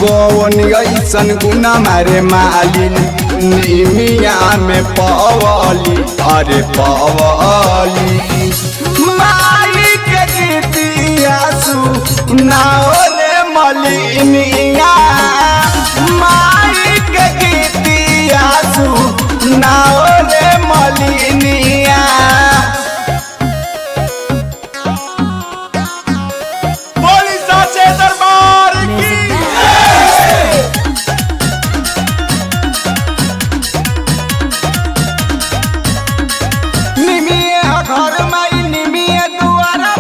कौन ऐसन गुना मारे मालिन निमिया में पवली अरे पवली माई के गीतिया सुनाओ रे मलिनिया माई के गीतिया सुनाओ रे मलिनिया। घर माई निमिया दुआरा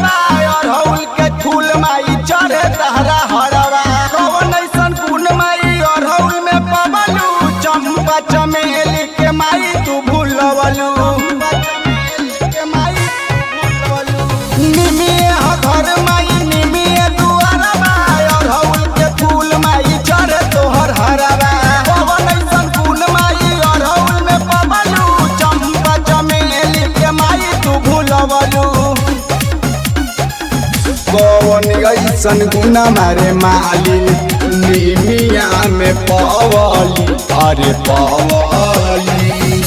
और हौल के फूल माई चढ़े तहरा हरवा कौन ऐसन गुण माई और हौल में पवलू चंपा चमेली के माई तू भूलवलू निमिया घर माई निमिया दुआरा और हौल के फूल माई चढ़े तोहर हरवा कौन ऐसन गुण माई और हौल में पवलू चंपा चमेली के माई भूलवलू कौन ऐसन गुना मारे मालिन निमिया में पवली अरे पवली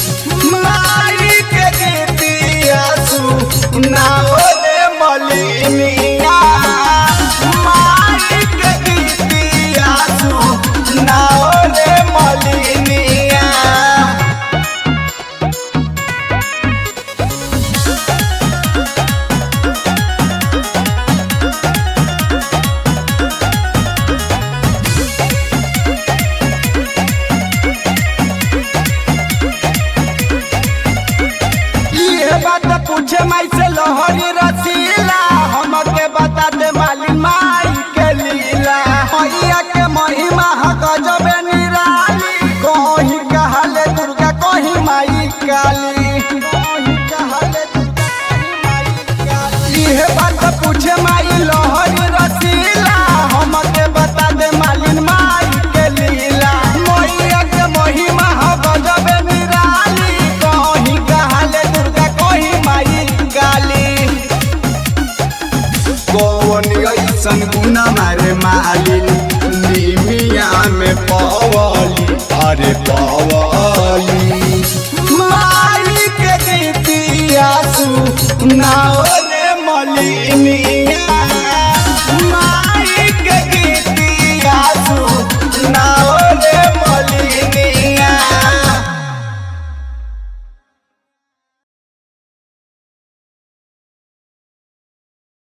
माई के गीतिया सुनाओ रे मलिनिया माई के गीतिया सुनाओ रे मलिनिया। बात पूछे माई से लोहरी रसीला हमके बता दे मालिन माई के लीला मैया के महिमा गजबे निराली कहीं कहले दुर्गा कहीं माई काली ये बात पूछे माई लोहरी रसीला हमके बता दे मालिन माई के लीला मैया के महिमा गजबे निराली कहीं कहले दुर्गा माई गाली कौन ऐसन गुना मारे मालिन निमिया में पवली अरे पवली माई के गीतिया सुनाओ रे मलिनिया।